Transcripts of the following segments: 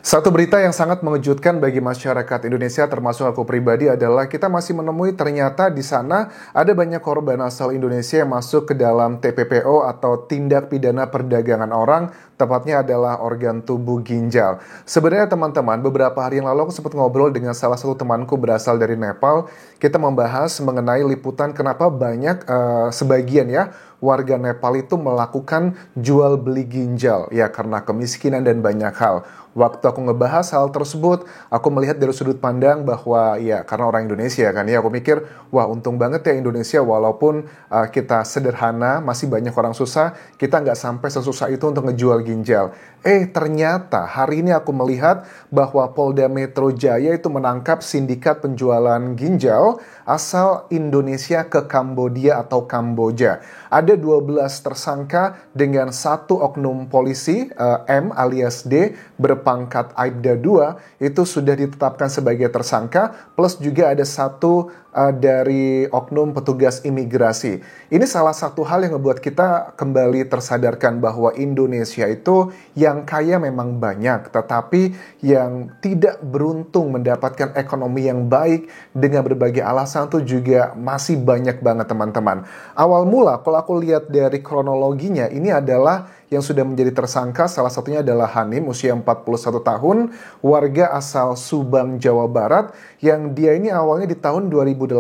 Satu berita yang sangat mengejutkan bagi masyarakat Indonesia termasuk aku pribadi adalah kita masih menemui ternyata di sana ada banyak korban asal Indonesia yang masuk ke dalam TPPO atau tindak pidana perdagangan orang, tepatnya adalah organ tubuh ginjal. Sebenarnya teman-teman, beberapa hari yang lalu aku sempat ngobrol dengan salah satu temanku berasal dari Nepal. Kita membahas mengenai liputan kenapa banyak sebagian ya warga Nepal itu melakukan jual beli ginjal ya karena kemiskinan dan banyak hal. Waktu aku ngebahas hal tersebut, aku melihat dari sudut pandang bahwa ya karena orang Indonesia kan ya, aku mikir wah untung banget ya Indonesia walaupun kita sederhana, masih banyak orang susah, kita nggak sampai sesusah itu untuk ngejual ginjal. Ternyata hari ini aku melihat bahwa Polda Metro Jaya itu menangkap sindikat penjualan ginjal asal Indonesia ke Kambodia atau Kamboja. Ada 12 tersangka dengan satu oknum polisi, M alias D, berpangkat Aibda 2, itu sudah ditetapkan sebagai tersangka, plus juga ada satu dari oknum petugas imigrasi. Ini salah satu hal yang membuat kita kembali tersadarkan bahwa Indonesia itu yang kaya memang banyak, tetapi yang tidak beruntung mendapatkan ekonomi yang baik dengan berbagai alasan itu juga masih banyak banget teman-teman. Awal mula kalau aku lihat dari kronologinya, ini adalah yang sudah menjadi tersangka, salah satunya adalah Hanim, usia 41 tahun, warga asal Subang, Jawa Barat, yang dia ini awalnya di tahun 2018,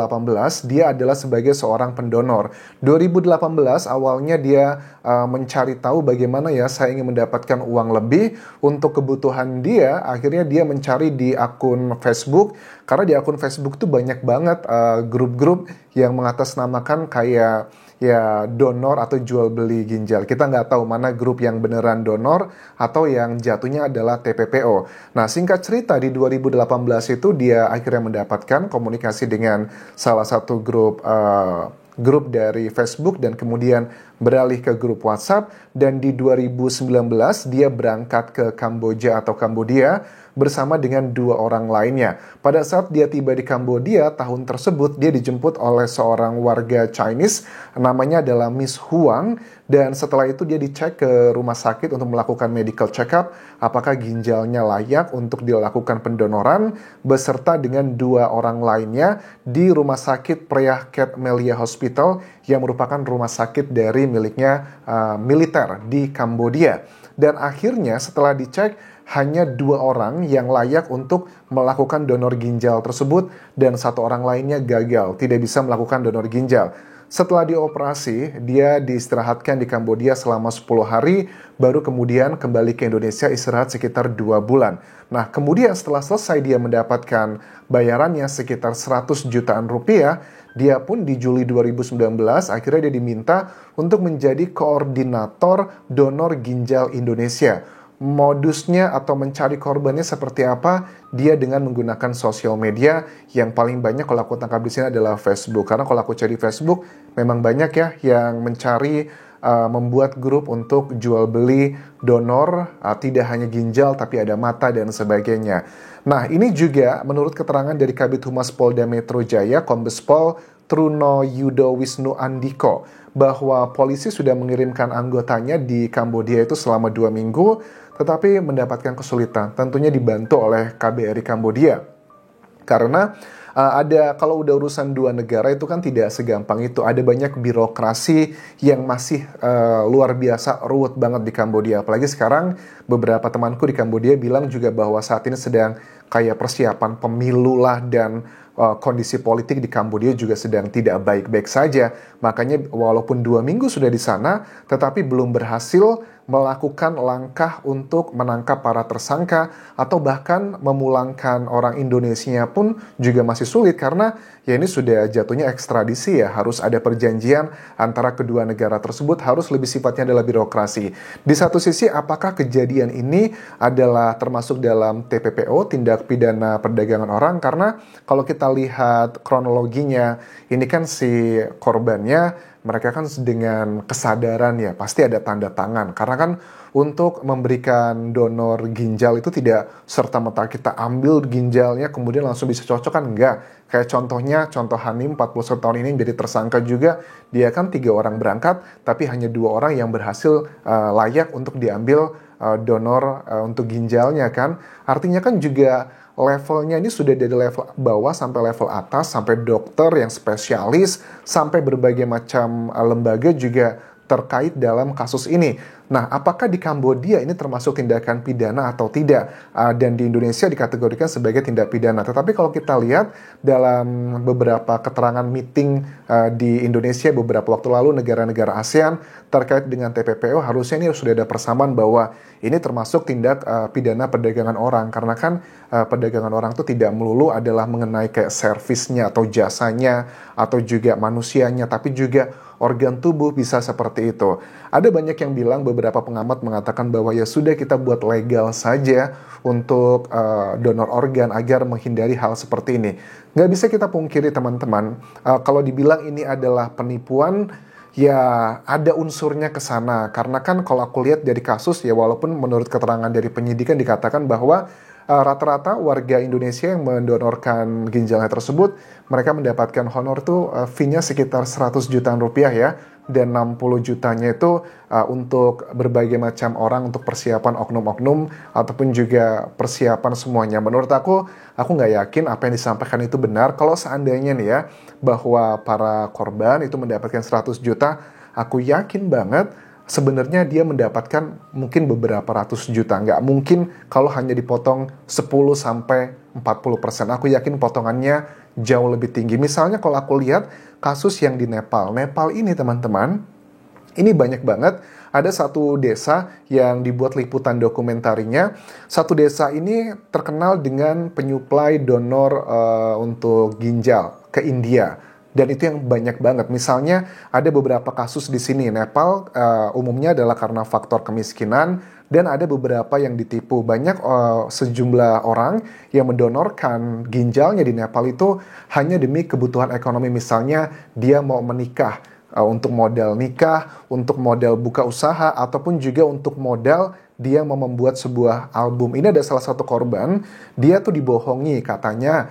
dia adalah sebagai seorang pendonor. 2018 awalnya dia mencari tahu bagaimana ya saya ingin mendapatkan uang lebih untuk kebutuhan dia, akhirnya dia mencari di akun Facebook, karena di akun Facebook tuh banyak banget grup-grup yang mengatasnamakan kayak ya donor atau jual beli ginjal. Kita nggak tahu mana grup yang beneran donor atau yang jatuhnya adalah TPPO. Nah, singkat cerita di 2018 itu dia akhirnya mendapatkan komunikasi dengan salah satu grup dari Facebook dan kemudian beralih ke grup WhatsApp, dan di 2019 dia berangkat ke Kamboja atau Kambodia bersama dengan 2 orang lainnya. Pada saat dia tiba di Kambodia tahun tersebut, dia dijemput oleh seorang warga Chinese, namanya adalah Miss Huang, dan setelah itu dia dicek ke rumah sakit untuk melakukan medical check-up apakah ginjalnya layak untuk dilakukan pendonoran, beserta dengan 2 orang lainnya di rumah sakit Preah Ket Melia Hospital yang merupakan rumah sakit dari miliknya militer di Kambodia. Dan akhirnya setelah dicek, hanya 2 orang yang layak untuk melakukan donor ginjal tersebut dan 1 orang lainnya gagal, tidak bisa melakukan donor ginjal. Setelah dioperasi, dia diistirahatkan di Kambodia selama 10 hari, baru kemudian kembali ke Indonesia istirahat sekitar 2 bulan. Nah, kemudian setelah selesai dia mendapatkan bayarannya sekitar 100 jutaan rupiah, dia pun di Juli 2019 akhirnya dia diminta untuk menjadi koordinator donor ginjal Indonesia. Modusnya atau mencari korbannya seperti apa? Dia dengan menggunakan sosial media, yang paling banyak kalau aku tangkap di sini adalah Facebook. Karena kalau aku cari Facebook, memang banyak ya yang mencari membuat grup untuk jual beli donor, tidak hanya ginjal tapi ada mata dan sebagainya. Nah, ini juga menurut keterangan dari Kabid Humas Polda Metro Jaya, Kombes Pol Truno Yudo Wisnu Andiko, bahwa polisi sudah mengirimkan anggotanya di Kambodia itu selama 2 minggu, tetapi mendapatkan kesulitan, tentunya dibantu oleh KBRI Kambodia. Karena ada, kalau udah urusan 2 negara itu kan tidak segampang itu. Ada banyak birokrasi yang masih luar biasa ruwet banget di Kambodia. Apalagi sekarang beberapa temanku di Kambodia bilang juga bahwa saat ini sedang kayak persiapan pemilu lah, dan kondisi politik di Kambodia juga sedang tidak baik-baik saja. Makanya walaupun 2 minggu sudah di sana, tetapi belum berhasil melakukan langkah untuk menangkap para tersangka atau bahkan memulangkan orang Indonesianya pun juga masih sulit, karena ya ini sudah jatuhnya ekstradisi ya, harus ada perjanjian antara kedua negara tersebut, harus lebih sifatnya adalah birokrasi. Di satu sisi, apakah kejadian ini adalah termasuk dalam TPPO, tindak pidana perdagangan orang? Karena kalau kita lihat kronologinya, ini kan si korbannya, mereka kan dengan kesadaran ya pasti ada tanda tangan, karena kan untuk memberikan donor ginjal itu tidak serta-merta kita ambil ginjalnya kemudian langsung bisa cocok, kan enggak. Kayak contoh Hanim 41 tahun ini menjadi tersangka juga, dia kan 3 orang berangkat tapi hanya 2 orang yang berhasil layak untuk diambil donor untuk ginjalnya kan. Artinya kan juga levelnya ini sudah dari level bawah sampai level atas, sampai dokter yang spesialis, sampai berbagai macam lembaga juga terkait dalam kasus ini. Nah, apakah di Kambodia ini termasuk tindakan pidana atau tidak? Dan di Indonesia dikategorikan sebagai tindak pidana. Tetapi kalau kita lihat dalam beberapa keterangan meeting di Indonesia beberapa waktu lalu negara-negara ASEAN terkait dengan TPPO, harusnya ini sudah ada persamaan bahwa ini termasuk tindak pidana perdagangan orang. Karena kan perdagangan orang itu tidak melulu adalah mengenai kayak servisnya atau jasanya atau juga manusianya, tapi juga organ tubuh bisa seperti itu. Ada banyak yang bilang, beberapa pengamat mengatakan bahwa ya sudah kita buat legal saja untuk donor organ agar menghindari hal seperti ini. Nggak bisa kita pungkiri teman-teman, kalau dibilang ini adalah penipuan, ya ada unsurnya ke sana. Karena kan kalau aku lihat dari kasus ya, walaupun menurut keterangan dari penyidikan dikatakan bahwa rata-rata warga Indonesia yang mendonorkan ginjalnya tersebut, mereka mendapatkan honor tuh fee-nya sekitar 100 jutaan rupiah ya, dan 60 jutanya itu untuk berbagai macam orang, untuk persiapan oknum-oknum ataupun juga persiapan semuanya. Menurut aku nggak yakin apa yang disampaikan itu benar. Kalau seandainya nih ya, bahwa para korban itu mendapatkan 100 juta, aku yakin banget sebenarnya dia mendapatkan mungkin beberapa ratus juta. Nggak mungkin kalau hanya dipotong 10-40%. Aku yakin potongannya jauh lebih tinggi. Misalnya kalau aku lihat kasus yang di Nepal. Nepal ini teman-teman, ini banyak banget. Ada satu desa yang dibuat liputan dokumentarinya. Satu desa ini terkenal dengan penyuplai donor untuk ginjal ke India. Dan itu yang banyak banget. Misalnya ada beberapa kasus di sini. Nepal umumnya adalah karena faktor kemiskinan dan ada beberapa yang ditipu. Banyak sejumlah orang yang mendonorkan ginjalnya di Nepal itu hanya demi kebutuhan ekonomi. Misalnya dia mau menikah, untuk modal nikah, untuk modal buka usaha, ataupun juga untuk modal dia mau membuat sebuah album. Ini ada salah satu korban, dia tuh dibohongi, katanya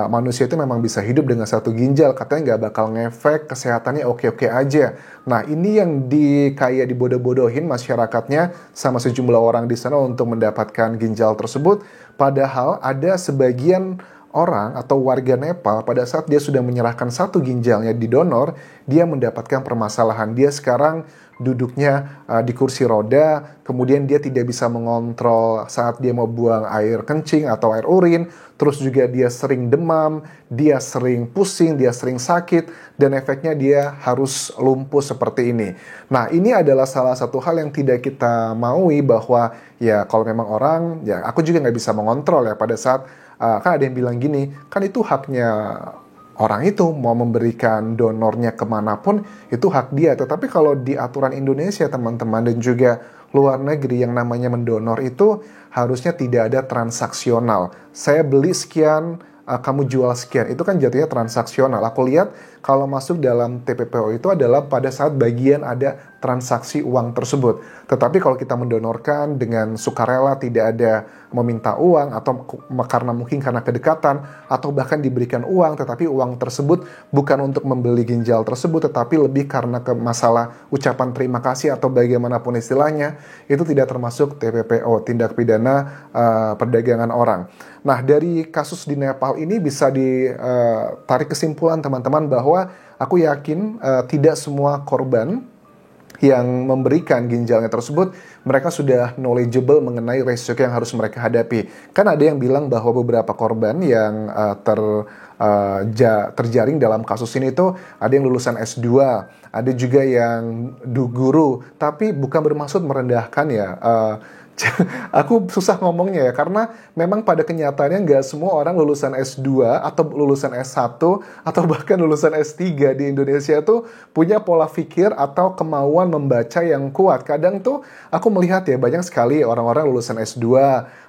manusia itu memang bisa hidup dengan satu ginjal, katanya nggak bakal ngefek, kesehatannya oke-oke aja. Nah ini yang kayak dibodoh-bodohin masyarakatnya sama sejumlah orang di sana untuk mendapatkan ginjal tersebut, padahal ada sebagian orang atau warga Nepal pada saat dia sudah menyerahkan satu ginjalnya di donor, dia mendapatkan permasalahan. Dia sekarang duduknya di kursi roda, kemudian dia tidak bisa mengontrol saat dia mau buang air kencing atau air urin, terus juga dia sering demam, dia sering pusing, dia sering sakit, dan efeknya dia harus lumpuh seperti ini. Nah ini adalah salah satu hal yang tidak kita maui, bahwa ya kalau memang orang, ya aku juga nggak bisa mengontrol ya pada saat kan ada yang bilang gini, kan itu haknya orang itu mau memberikan donornya kemanapun, itu hak dia. Tetapi kalau di aturan Indonesia teman-teman dan juga luar negeri, yang namanya mendonor itu harusnya tidak ada transaksional. Saya beli sekian, kamu jual sekian, itu kan jatuhnya transaksional. Aku lihat kalau masuk dalam TPPO itu adalah pada saat bagian ada transaksi uang tersebut. Tetapi kalau kita mendonorkan dengan sukarela, tidak ada meminta uang, atau karena mungkin karena kedekatan, atau bahkan diberikan uang, tetapi uang tersebut bukan untuk membeli ginjal tersebut, tetapi lebih karena ke masalah ucapan terima kasih atau bagaimanapun istilahnya, itu tidak termasuk TPPO, tindak pidana perdagangan orang. Nah dari kasus di Nepal ini bisa ditarik kesimpulan teman-teman bahwa aku yakin tidak semua korban yang memberikan ginjalnya tersebut, mereka sudah knowledgeable mengenai resiko yang harus mereka hadapi. Kan ada yang bilang bahwa beberapa korban yang terjaring dalam kasus ini tuh ada yang lulusan S2, ada juga yang guru, tapi bukan bermaksud merendahkan ya. Aku susah ngomongnya ya, karena memang pada kenyataannya nggak semua orang lulusan S2 atau lulusan S1 atau bahkan lulusan S3 di Indonesia tuh punya pola pikir atau kemauan membaca yang kuat. Kadang tuh aku melihat ya banyak sekali orang-orang lulusan S2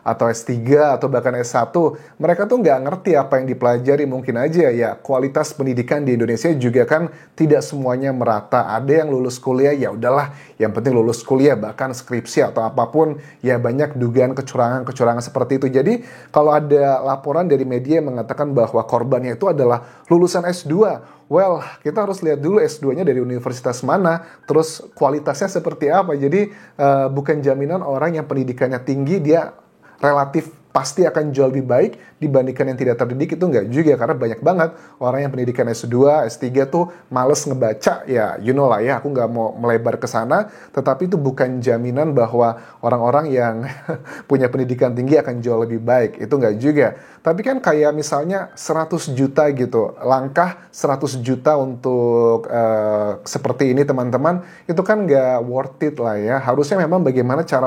atau S3 atau bahkan S1, mereka tuh nggak ngerti apa yang dipelajari. Mungkin aja ya kualitas pendidikan di Indonesia juga kan tidak semuanya merata. Ada yang lulus kuliah, ya udahlah, yang penting lulus kuliah, bahkan skripsi atau apapun, ya banyak dugaan kecurangan seperti itu. Jadi kalau ada laporan dari media yang mengatakan bahwa korbannya itu adalah lulusan S2, well, kita harus lihat dulu S2-nya dari universitas mana, terus kualitasnya seperti apa. Jadi bukan jaminan orang yang pendidikannya tinggi dia relatif pasti akan jauh lebih baik dibandingkan yang tidak terdidik. Itu enggak juga, karena banyak banget orang yang pendidikan S2, S3 tuh males ngebaca, ya you know lah ya, aku nggak mau melebar ke sana, tetapi itu bukan jaminan bahwa orang-orang yang punya pendidikan tinggi akan jauh lebih baik. Itu enggak juga. Tapi kan kayak misalnya 100 juta gitu, langkah 100 juta untuk seperti ini teman-teman, itu kan nggak worth it lah ya. Harusnya memang bagaimana cara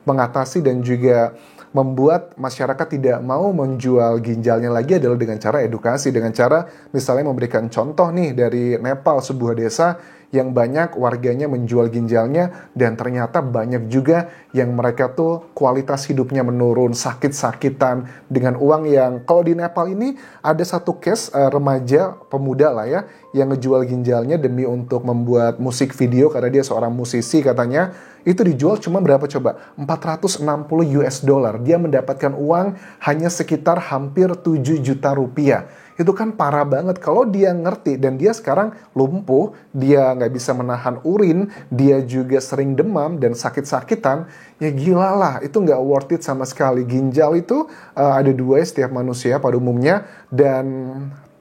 mengatasi dan juga membuat masyarakat tidak mau menjual ginjalnya lagi adalah dengan cara edukasi, dengan cara misalnya memberikan contoh nih dari Nepal, sebuah desa yang banyak warganya menjual ginjalnya dan ternyata banyak juga yang mereka tuh kualitas hidupnya menurun, sakit-sakitan dengan uang yang, kalau di Nepal ini ada satu case remaja pemuda lah ya yang ngejual ginjalnya demi untuk membuat musik video karena dia seorang musisi katanya. Itu dijual cuma berapa coba? 460 US dollar. Dia mendapatkan uang hanya sekitar hampir 7 juta rupiah. Itu kan parah banget. Kalau dia ngerti dan dia sekarang lumpuh, dia nggak bisa menahan urin, dia juga sering demam dan sakit-sakitan, ya gila lah. Itu nggak worth it sama sekali. Ginjal itu ada dua ya setiap manusia pada umumnya, dan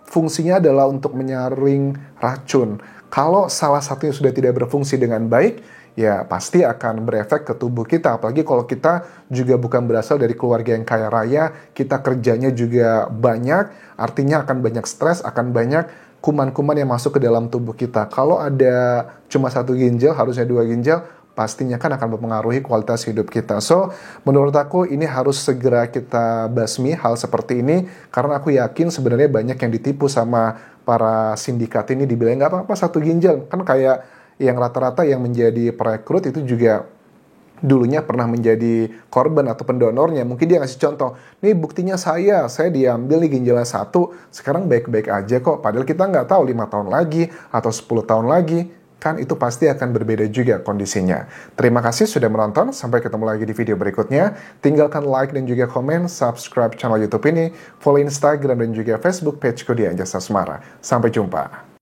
fungsinya adalah untuk menyaring racun. Kalau salah satunya sudah tidak berfungsi dengan baik, ya pasti akan berefek ke tubuh kita. Apalagi kalau kita juga bukan berasal dari keluarga yang kaya raya, kita kerjanya juga banyak, artinya akan banyak stres, akan banyak kuman-kuman yang masuk ke dalam tubuh kita. Kalau ada cuma satu ginjal, harusnya dua ginjal, pastinya kan akan mempengaruhi kualitas hidup kita. So, menurut aku ini harus segera kita basmi hal seperti ini, karena aku yakin sebenarnya banyak yang ditipu sama para sindikat ini, dibilang nggak apa-apa satu ginjal. Kan kayak yang rata-rata yang menjadi perekrut itu juga dulunya pernah menjadi korban atau pendonornya. Mungkin dia ngasih contoh, nih buktinya saya diambil nih ginjalnya satu, sekarang baik-baik aja kok. Padahal kita nggak tahu 5 tahun lagi atau 10 tahun lagi, kan itu pasti akan berbeda juga kondisinya. Terima kasih sudah menonton, sampai ketemu lagi di video berikutnya. Tinggalkan like dan juga komen, subscribe channel YouTube ini, follow Instagram dan juga Facebook pageku di Anjasa Semara. Sampai jumpa.